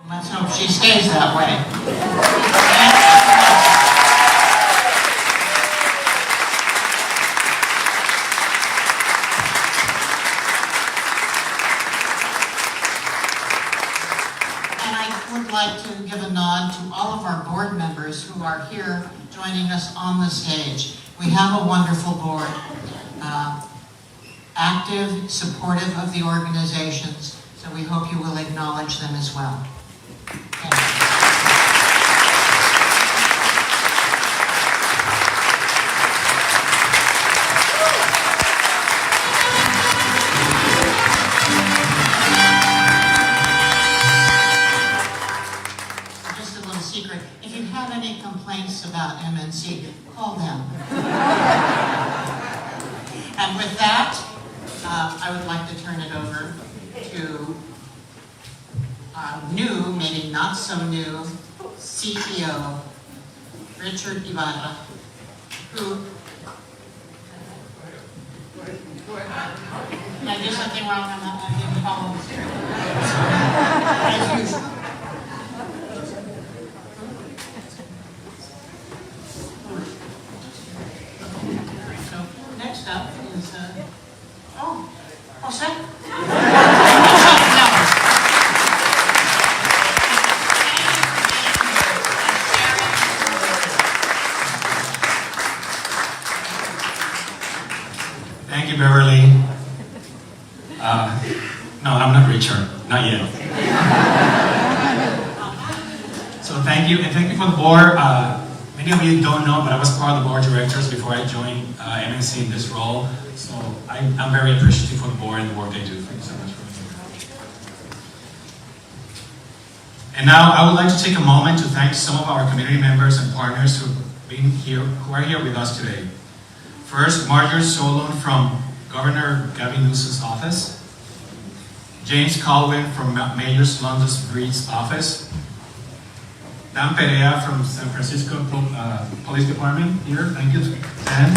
Let's hope she stays that way. And I would like to give a nod to all of our board members who are here joining us on the stage. We have a wonderful board, active, supportive of the organizations, so we hope you will acknowledge them as well. Thank you. Just a little secret, if you have any complaints about MNC, call them. And with that, I would like to turn it over to new, maybe not so new, CEO, Richard Ibarra, who... Did I do something wrong? I didn't follow the script. As usual. So, next up is, Jose? Thank you, Beverly. No, I'm not Richard, not yet. So thank you, and thank you for the board. Many of you don't know, but I was part of the board of directors before I joined MNC in this role. So I'm very appreciative for the board and the work they do. Thank you so much for being here. And now I would like to take a moment to thank some of our community members and partners who are here with us today. First, Margaret Solon from Governor Gavin Newsom's office. James Colwyn from Mayor London Breed's office. Dan Perea from San Francisco Police Department here. Thank you, Dan.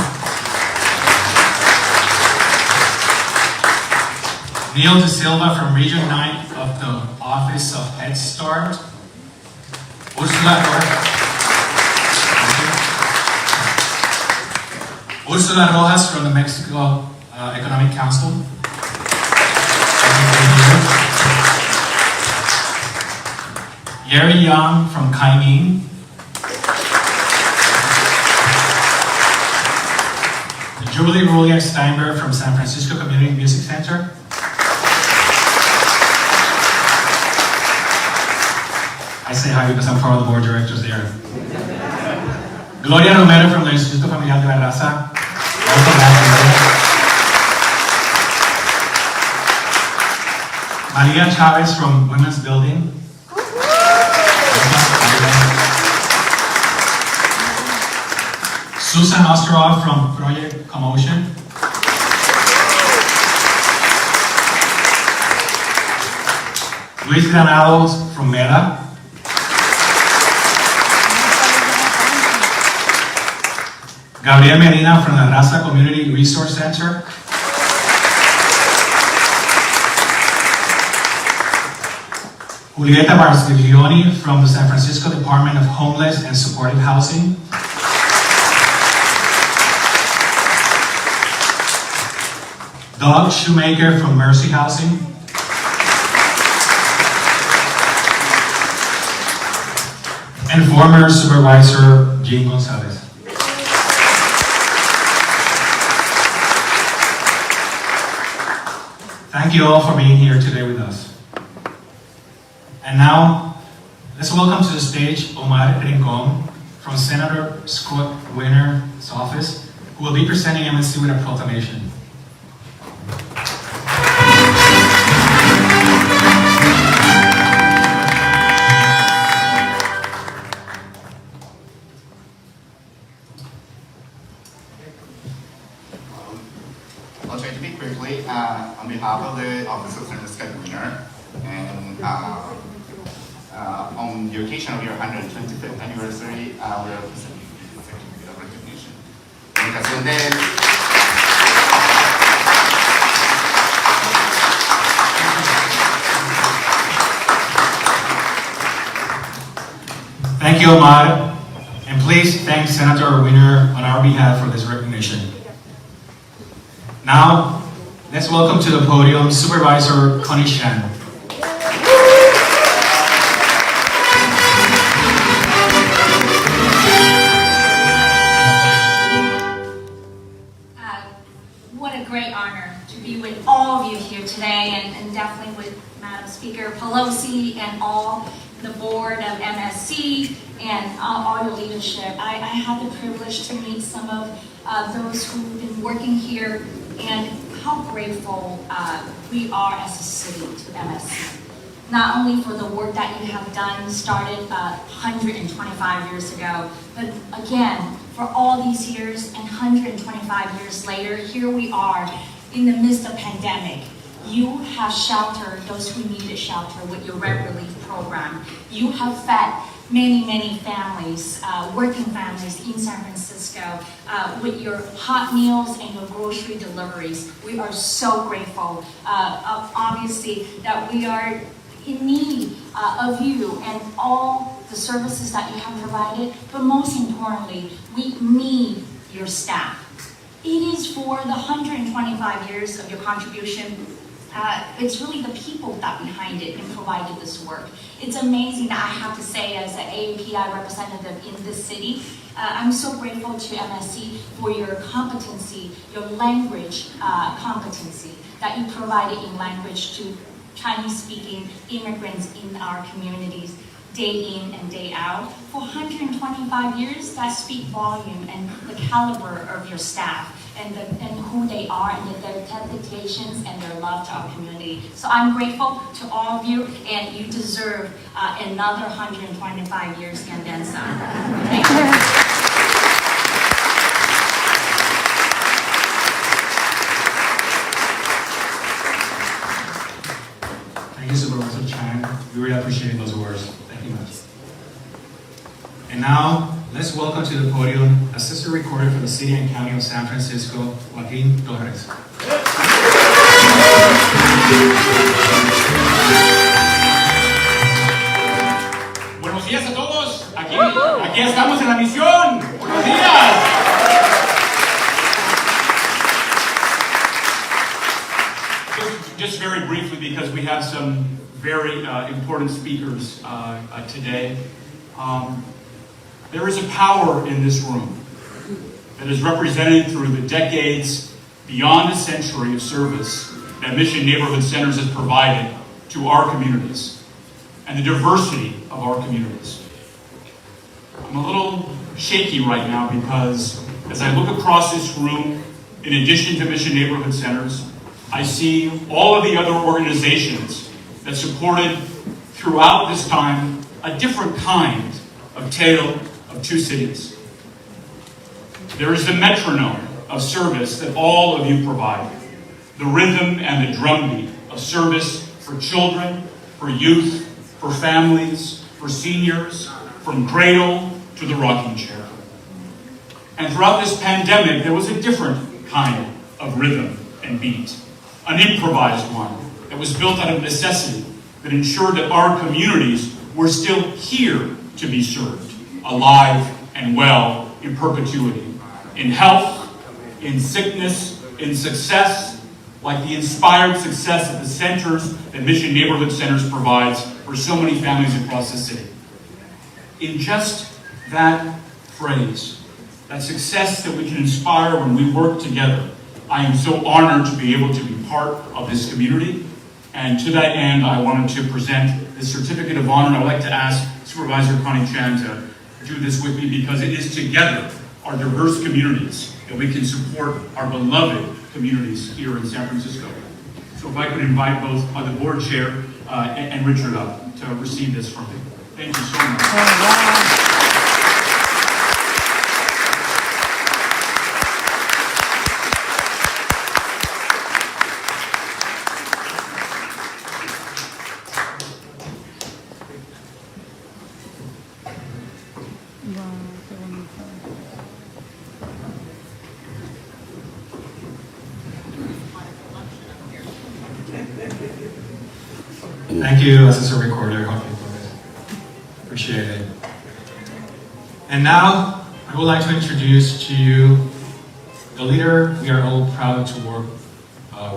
Neil De Silva from Region 9 of the Office of Head Start. Ursula Rojas from the Mexico Economic Council. Gary Young from Kaiming. Julie Rulia Steinberg from San Francisco Community Music Center. I say hi because I'm part of the board of directors there. Gloria Romero from the Instituto Familiar de la Raza. Maria Chavez from Women's Building. Susan Osterhoff from Project Commotion. Luis Granados from Meta. Gabriel Medina from the Raza Community Resource Center. Julieta Barsglioni from the San Francisco Department of Homeless and Supportive Housing. Doug Shoemaker from Mercy Housing. And former Supervisor Jean Gonzalez. Thank you all for being here today with us. And now, let's welcome to the stage Omar Rincon from Senator Scott Wiener's office, who will be presenting MNC with a proclamation. I'll try to be quickly on behalf of the Office of Senator Scott Wiener, and on the occasion of your 125th anniversary, we are presenting the certificate of recognition. En ocasión Thank you, Omar. And please thank Senator Wiener on our behalf for this recognition. Now, let's welcome to the podium Supervisor Connie Shan. What a great honor to be with all of you here today, and definitely with Madam Speaker Pelosi and all the board of MSC and all your leadership. I had the privilege to meet some of those who've been working here, and how grateful we are as a city to MSC. Not only for the work that you have done, started 125 years ago, but again, for all these years and 125 years later, here we are in the midst of pandemic. You have sheltered those who needed shelter with your rent relief program. You have fed many, many families, working families in San Francisco with your hot meals and your grocery deliveries. We are so grateful, obviously, that we are in need of you and all the services that you have provided, but most importantly, we need your staff. It is for the 125 years of your contribution. It's really the people that behind it and provided this work. It's amazing that I have to say, as an AAPI representative in this city, I'm so grateful to MSC for your competency, your language competency that you provided in language to Chinese-speaking immigrants in our communities, day in and day out. For 125 years, that speaks volume and the caliber of your staff and who they are and their dedications and their love to our community. So I'm grateful to all of you, and you deserve another 125 years and then some. Thank you. Thank you, Supervisor Chan. We really appreciate those words. Thank you much. And now, let's welcome to the podium Assistant Recorder for the City and County of San Francisco, Joaquin Torres. Buenos días a todos. Aquí estamos en la misión. Buenos días. Just very briefly, because we have some very important speakers today. There is a power in this room that is represented through the decades, beyond a century of service that Mission Neighborhood Centers has provided to our communities and the diversity of our communities. I'm a little shaky right now because as I look across this room, in addition to Mission Neighborhood Centers, I see all of the other organizations that supported throughout this time a different kind of tale of two cities. There is the metronome of service that all of you provide, the rhythm and the drumbeat of service for children, for youth, for families, for seniors, from cradle to the rocking chair. And throughout this pandemic, there was a different kind of rhythm and beat, an improvised one that was built out of necessity that ensured that our communities were still here to be served, alive and well in perpetuity, in health, in sickness, in success, like the inspired success of the centers that Mission Neighborhood Centers provides for so many families across the city. In just that phrase, that success that we can inspire when we work together, I am so honored to be able to be part of this community. And to that end, I wanted to present this certificate of honor. I would like to ask Supervisor Connie Chan to do this with me, because it is together, our diverse communities, that we can support our beloved communities here in San Francisco. So if I could invite both the board chair and Richard up to receive this from me. Thank you so much. Thank you, Assistant Recorder. Appreciate it. And now, I would like to introduce to you the leader we are all proud to work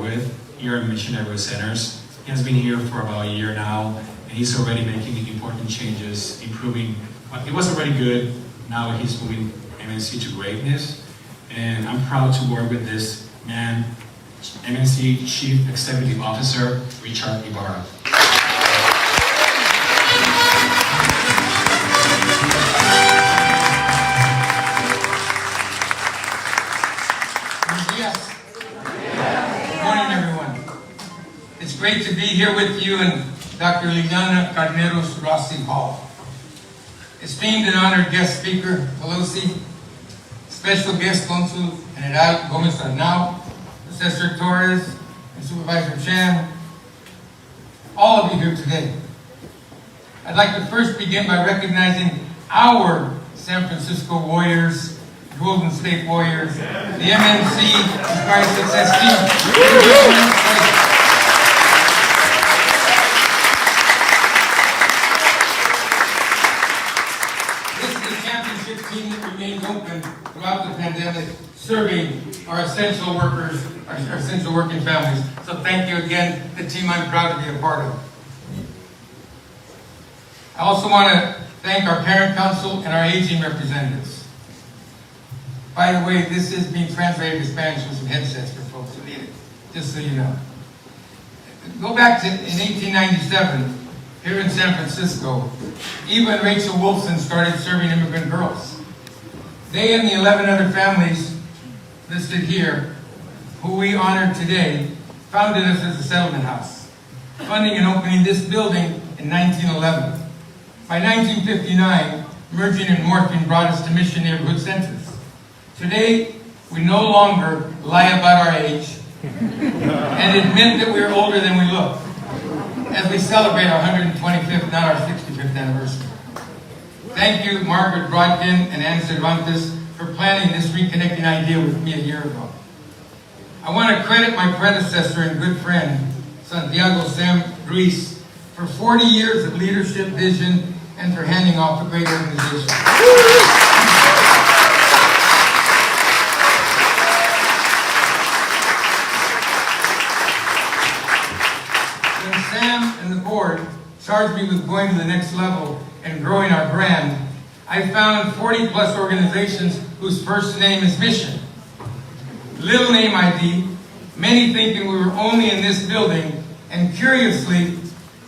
with here at Mission Neighborhood Centers. He has been here for about a year now, and he's already making important changes, improving what it was already good. Now he's moving MNC to greatness, and I'm proud to work with this man, MNC Chief Executive Officer, Richard Ibarra. Good morning, everyone. It's great to be here with you in Dr. Liliana Carneros Rossi Hall. Esteemed and honored guest speaker, Pelosi, special guest Consul General Gomez Arnau, Assessor Torres, and Supervisor Chan, all of you here today. I'd like to first begin by recognizing our San Francisco Warriors, Golden State Warriors, the MNC Inspired Success Team. This is a championship team that remains open throughout the pandemic, serving our essential workers, our essential working families. So thank you again, the team I'm proud to be a part of. I also want to thank our parent council and our aging representatives. By the way, this is being translated to Spanish with some headsets for folks who need it, just so you know. Go back to in 1897, here in San Francisco, Eva and Rachel Wolfson started serving immigrant girls. They and the 11 other families listed here, who we honor today, founded us as a settlement house, funding and opening this building in 1911. By 1959, merging and morphing brought us to Mission Neighborhood Centers. Today, we no longer lie about our age and admit that we're older than we look as we celebrate our 125th, not our 65th anniversary. Thank you, Margaret Brodkin and Anne Cervantes, for planning this reconnecting idea with me a year ago. I want to credit my predecessor and good friend, Santiago Sam Ruiz, for 40 years of leadership, vision, and for handing off a great organization. Sam and the board charged me with going to the next level and growing our brand, I found 40 plus organizations whose first name is Mission. Little name ID, many thinking we were only in this building, and curiously,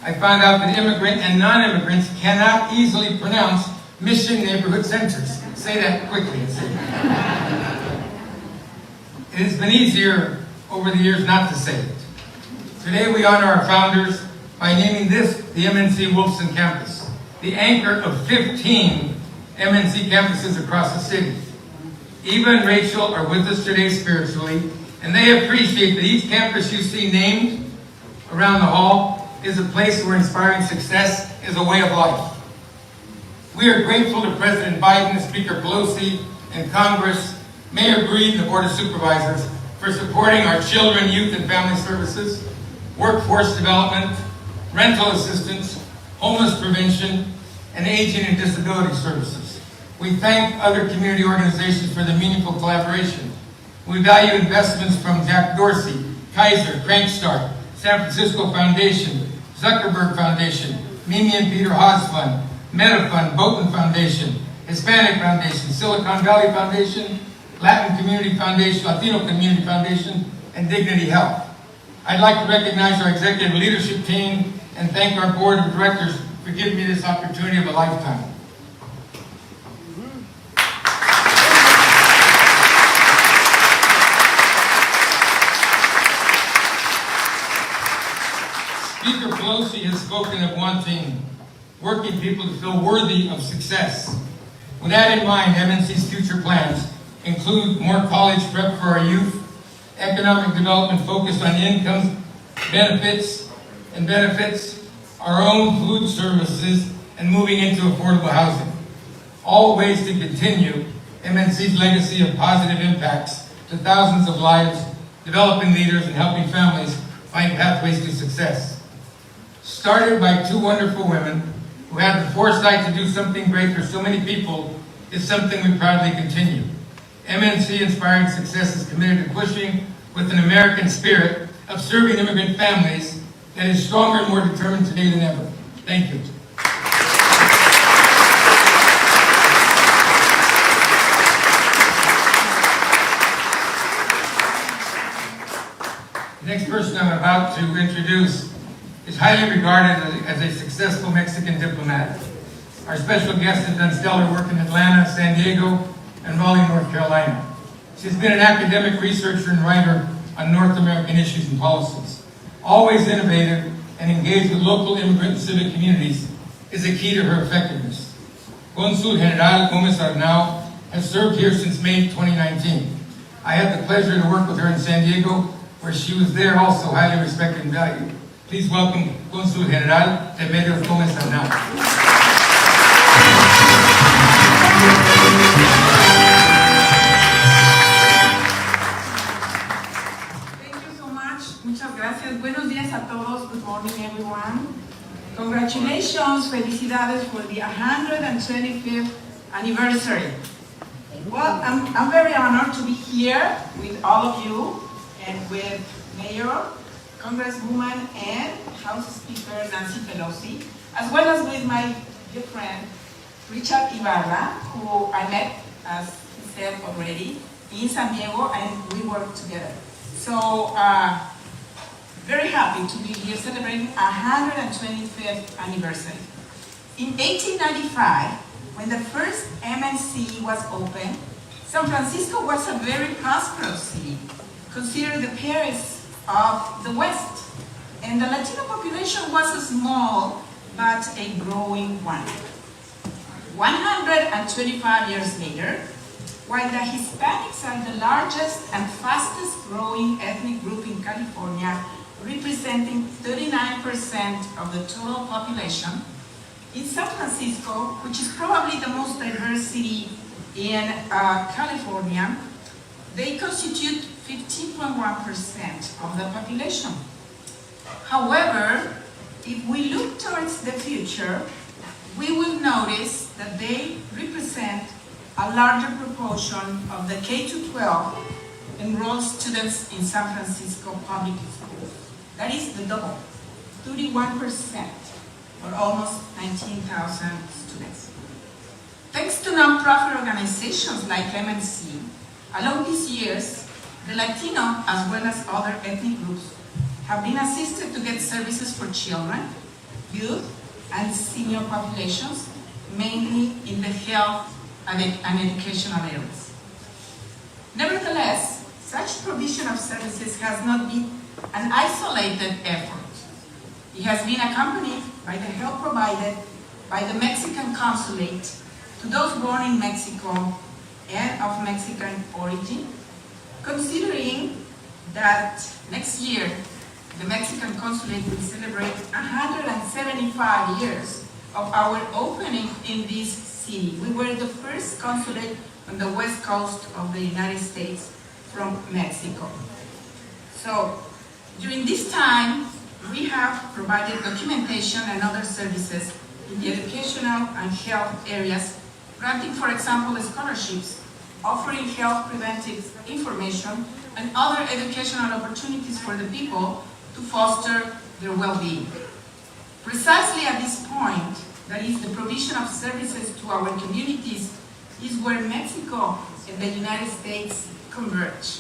I found out that immigrant and non-immigrants cannot easily pronounce Mission Neighborhood Centers. Say that quickly. It has been easier over the years not to say it. Today we honor our founders by naming this the MNC Wolfson Campus, the anchor of 15 MNC campuses across the city. Eva and Rachel are with us today spiritually, and they appreciate that each campus you see named around the hall is a place where inspiring success is a way of life. We are grateful to President Biden, Speaker Pelosi, and Congress, Mayor Breed, and the Board of Supervisors for supporting our children, youth, and family services, workforce development, rental assistance, homeless prevention, and aging and disability services. We thank other community organizations for the meaningful collaboration. We value investments from Jack Dorsey, Kaiser, Crankstart, San Francisco Foundation, Zuckerberg Foundation, Mimi and Peter Haas Fund, MetaFund, Boatman Foundation, Hispanic Foundation, Silicon Valley Foundation, Latin Community Foundation, Latino Community Foundation, and Dignity Health. I'd like to recognize our executive leadership team and thank our board of directors for giving me this opportunity of a lifetime. Speaker Pelosi has spoken of wanting working people to feel worthy of success. With that in mind, MNC's future plans include more college prep for our youth, economic development focused on income, benefits, our own food services, and moving into affordable housing. All ways to continue MNC's legacy of positive impacts to thousands of lives, developing leaders, and helping families find pathways to success. Started by two wonderful women who had the foresight to do something great for so many people, is something we proudly continue. MNC Inspired Success is committed to pushing with an American spirit of serving immigrant families that is stronger and more determined today than ever. Thank you. The next person I'm about to introduce is highly regarded as a successful Mexican diplomat. Our special guest has done stellar work in Atlanta, San Diego, and Raleigh, North Carolina. She's been an academic researcher and writer on North American issues and policies. Always innovative and engaged with local immigrant and civic communities is a key to her effectiveness. Consul General Gomez Arnau has served here since May 2019. I had the pleasure to work with her in San Diego, where she was there also highly respected and valued. Please welcome Consul General Remedios Gomez Arnau. Thank you so much. Muchas gracias. Buenos días a todos. Good morning, everyone. Congratulations, felicidades for the 125th anniversary. Well, I'm very honored to be here with all of you and with Mayor, Congresswoman, and House Speaker Nancy Pelosi, as well as with my dear friend Richard Ibarra, who I met, as he said already, in San Diego, and we worked together. So, very happy to be here celebrating 125th anniversary. In 1895, when the first MNC was opened, San Francisco was a very prosperous city, considered the Paris of the West, and the Latino population was a small but a growing one. 125 years later, while the Hispanics are the largest and fastest growing ethnic group in California, representing 39% of the total population, in San Francisco, which is probably the most diverse city in California, they constitute 15.1% of the population. However, if we look towards the future, we will notice that they represent a larger proportion of the K-12 enrolled students in San Francisco public schools. That is the double, 31%, or almost 19,000 students. Thanks to nonprofit organizations like MNC, along these years, the Latino as well as other ethnic groups have been assisted to get services for children, youth, and senior populations, mainly in the health and educational areas. Nevertheless, such provision of services has not been an isolated effort. It has been accompanied by the help provided by the Mexican consulate to those born in Mexico and of Mexican origin, considering that next year the Mexican consulate will celebrate 175 years of our opening in this city. We were the first consulate on the west coast of the United States from Mexico. So, during this time, we have provided documentation and other services in the educational and health areas, granting, for example, scholarships, offering health preventive information, and other educational opportunities for the people to foster their well-being. Precisely at this point, that is the provision of services to our communities, is where Mexico and the United States converge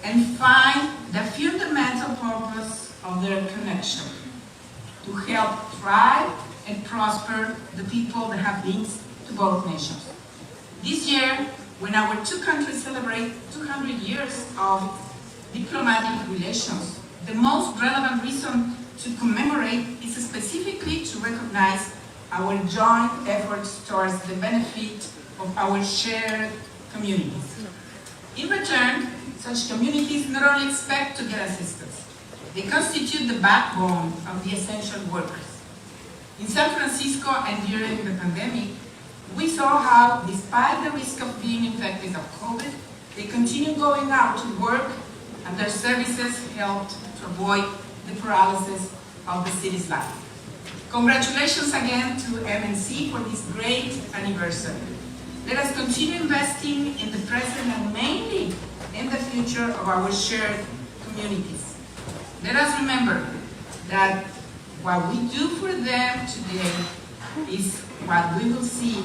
and find the fundamental purpose of their connection: to help thrive and prosper the people that have links to both nations. This year, when our two countries celebrate 200 years of diplomatic relations, the most relevant reason to commemorate is specifically to recognize our joint efforts towards the benefit of our shared communities. In return, such communities not only expect to get assistance, they constitute the backbone of the essential workers. In San Francisco and during the pandemic, we saw how, despite the risk of being infected of COVID, they continue going out to work, and their services helped to avoid the paralysis of the city's life. Congratulations again to MNC for this great anniversary. Let us continue investing in the present and mainly in the future of our shared communities. Let us remember that what we do for them today is what we will see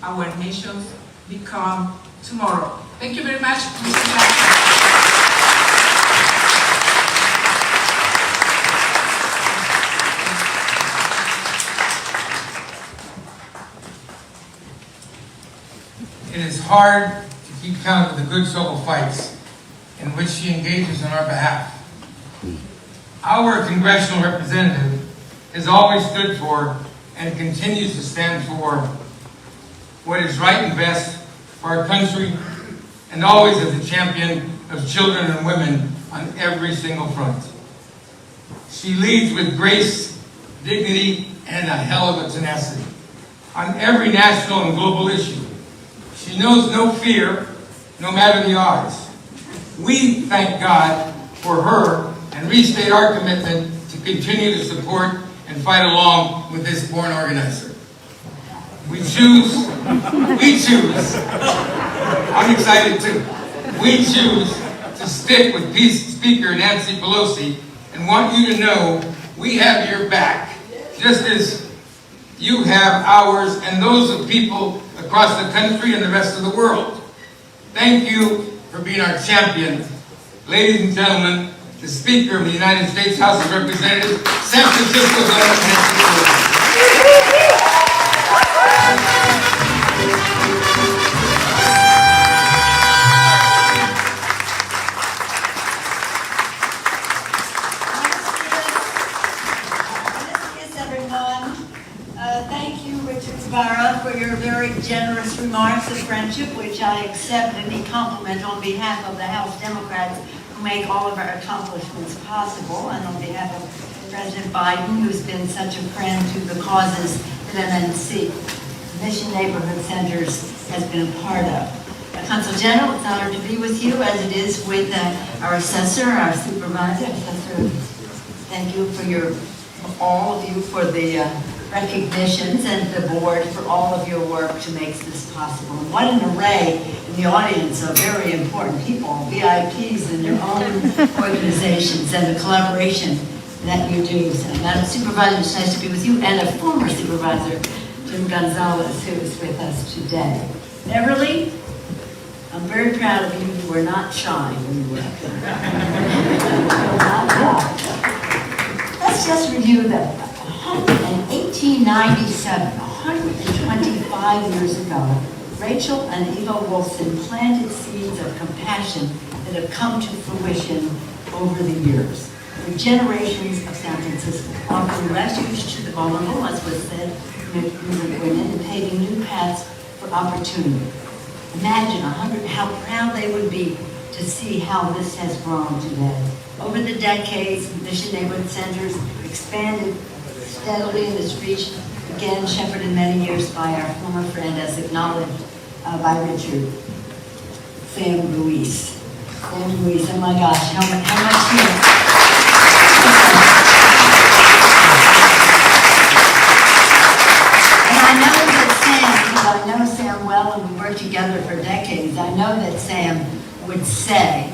our nations become tomorrow. Thank you very much, Mr. Jackson. It is hard to keep count of the good civil fights in which she engages on our behalf. Our congressional representative has always stood for and continues to stand for what is right and best for our country, and always as a champion of children and women on every single front. She leads with grace, dignity, and a hell of a tenacity on every national and global issue. She knows no fear, no matter the odds. We thank God for her and restate our commitment to continue to support and fight along with this born organizer. We choose, I'm excited too, we choose to stick with Speaker Nancy Pelosi and want you to know we have your back, just as you have ours and those of people across the country and the rest of the world. Thank you for being our champion. Ladies and gentlemen, the Speaker of the United States House of Representatives, San Francisco Governor Nancy Pelosi. Thank you, Richard Ibarra, for your very generous remarks of friendship, which I accept and compliment on behalf of the House Democrats who make all of our accomplishments possible, and on behalf of President Biden, who's been such a friend to the causes that MNC, Mission Neighborhood Centers, has been a part of. Consul General, it's an honor to be with you, as it is with our assessor, our supervisor. Assessor, thank you for all of you for the recognitions, and the board for all of your work to make this possible. And what an array in the audience of very important people, VIPs in their own organizations, and the collaboration that you do. So, Madam Supervisor, it's nice to be with you, and a former supervisor, Jim Gonzalez, who is with us today. Beverly, I'm very proud of you. You were not shy when you were up there. Let's just review them. In 1897, 125 years ago, Rachel and Eva Wolfson planted seeds of compassion that have come to fruition over the years. For generations of San Francisco, offering refuge to the vulnerable, as was said, women, and paving new paths for opportunity. Imagine how proud they would be to see how this has grown today. Over the decades, Mission Neighborhood Centers expanded steadily in this region, again shepherded many years by our former friend, as acknowledged by Richard, Sam Ruiz. Sam Ruiz, oh my gosh, how much here. And I know that Sam, because I know Sam well and we worked together for decades, I know that Sam would say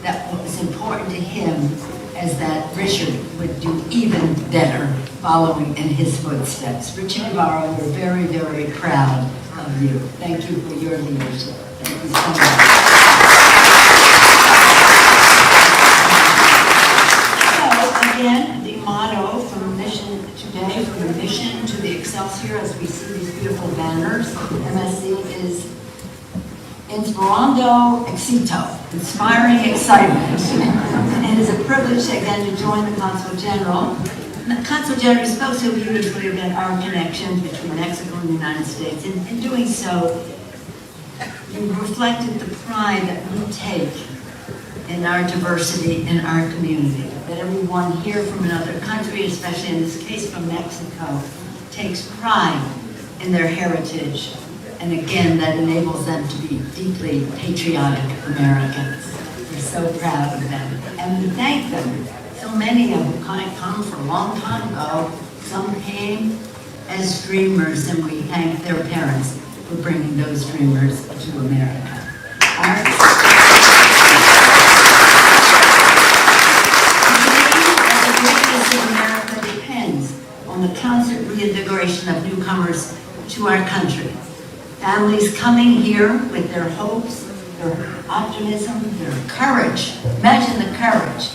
that what was important to him is that Richard would do even better following in his footsteps. Richard Ibarra, we're very, very proud of you. Thank you for your leadership. Thank you so much. So, again, the motto from Mission today, from the Mission to the Excelsior, as we see these beautiful banners, MSC is Inspirando Éxito, inspiring excitement. And it is a privilege again to join the Consul General. The Consul General spoke so beautifully about our connection between Mexico and the United States. In doing so, you reflected the pride that we take in our diversity in our community. That everyone here from another country, especially in this case from Mexico, takes pride in their heritage. And again, that enables them to be deeply patriotic Americans. We're so proud of them. And we thank them. So many of them come from a long time ago. Some came as dreamers, and we thank their parents for bringing those dreamers to America. Our greatness of America depends on the constant reinvigoration of newcomers to our country. Families coming here with their hopes, their optimism, their courage. Imagine the courage.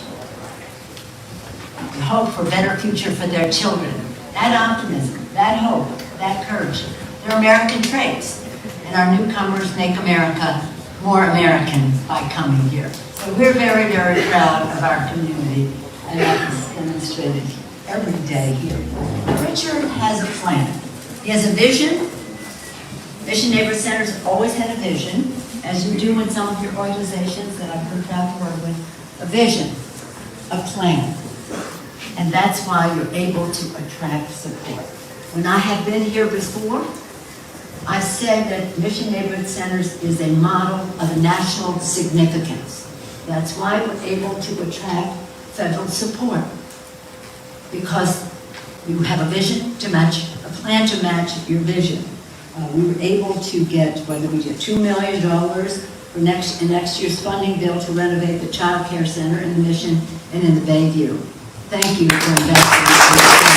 The hope for a better future for their children. That optimism, that hope, that courage. They're American traits. And our newcomers make America more American by coming here. So we're very, very proud of our community, and that is demonstrated every day here. Richard has a plan. He has a vision. Mission Neighborhood Centers always had a vision, as you do in some of your organizations that I've been proud to work with, a vision, a plan. And that's why you're able to attract support. When I have been here before, I said that Mission Neighborhood Centers is a model of national significance. That's why we're able to attract federal support. Because you have a vision to match, a plan to match your vision. We were able to get, whether we get $2 million for next year's funding bill to renovate the Child Care Center in the Mission and in the Bayview. Thank you for investing in this.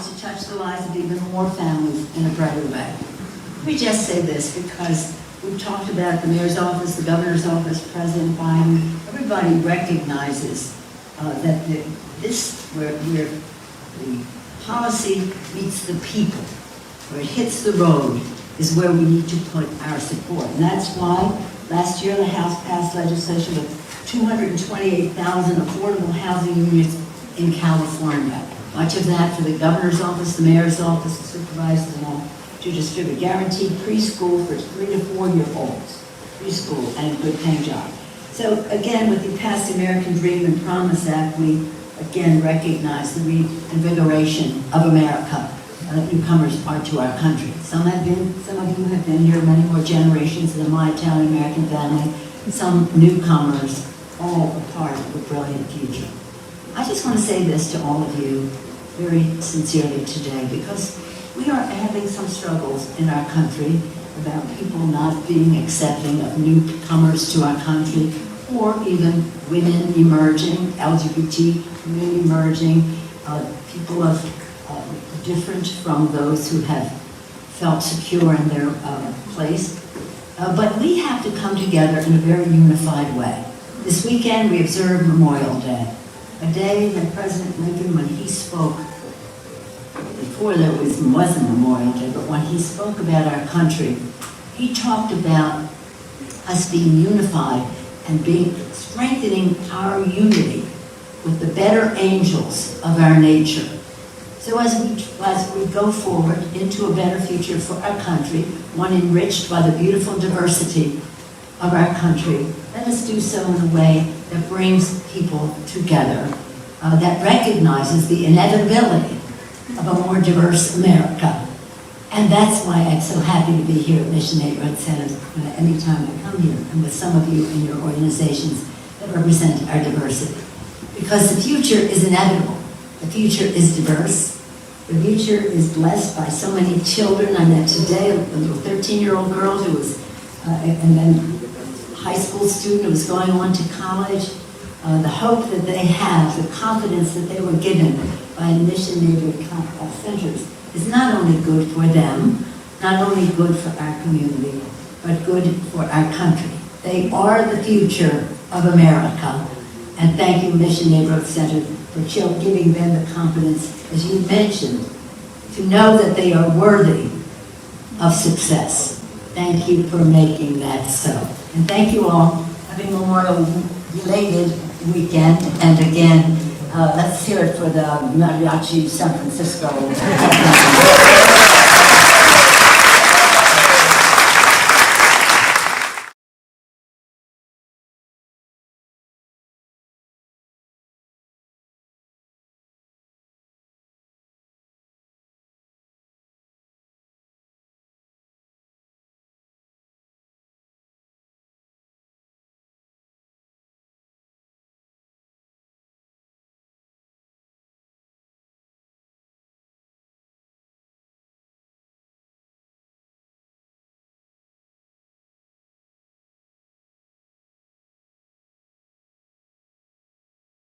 To touch the lives of even more families in a brighter way. Let me just say this because we've talked about the mayor's office, the governor's office, President Biden. Everybody recognizes that where the policy meets the people, where it hits the road, is where we need to put our support. And that's why last year the House passed legislation with 228,000 affordable housing units in California. Much of that for the governor's office, the mayor's office, the supervisors, and all, to distribute guaranteed preschool for 3 to 4 year olds. Preschool and a good paying job. So again, with the passed American Dream and Promise Act, we again recognize the reinvigoration of America. Newcomers are to our country. Some of you have been here many more generations than my Italian-American family. Some newcomers, all a part of a brilliant future. I just want to say this to all of you very sincerely today, because we are having some struggles in our country about people not being accepting of newcomers to our country, or even women emerging, LGBT community emerging, people of different from those who have felt secure in their place. But we have to come together in a very unified way. This weekend we observed Memorial Day, a day that President Lincoln, when he spoke, before there wasn't Memorial Day, but when he spoke about our country, he talked about us being unified and strengthening our unity with the better angels of our nature. So as we go forward into a better future for our country, one enriched by the beautiful diversity of our country, let us do so in a way that brings people together, that recognizes the inevitability of a more diverse America. And that's why I'm so happy to be here at Mission Neighborhood Centers anytime I come here, and with some of you in your organizations that represent our diversity. Because the future is inevitable. The future is diverse. The future is blessed by so many children. I met today a little 13-year-old girl who was, and then high school student who was going on to college. The hope that they have, the confidence that they were given by the Mission Neighborhood Centers is not only good for them, not only good for our community, but good for our country. They are the future of America. And thank you, Mission Neighborhood Center, for giving them the confidence, as you mentioned, to know that they are worthy of success. Thank you for making that so. And thank you all. Happy Memorial belated weekend. And again, let's hear it for the Mariachi San Francisco.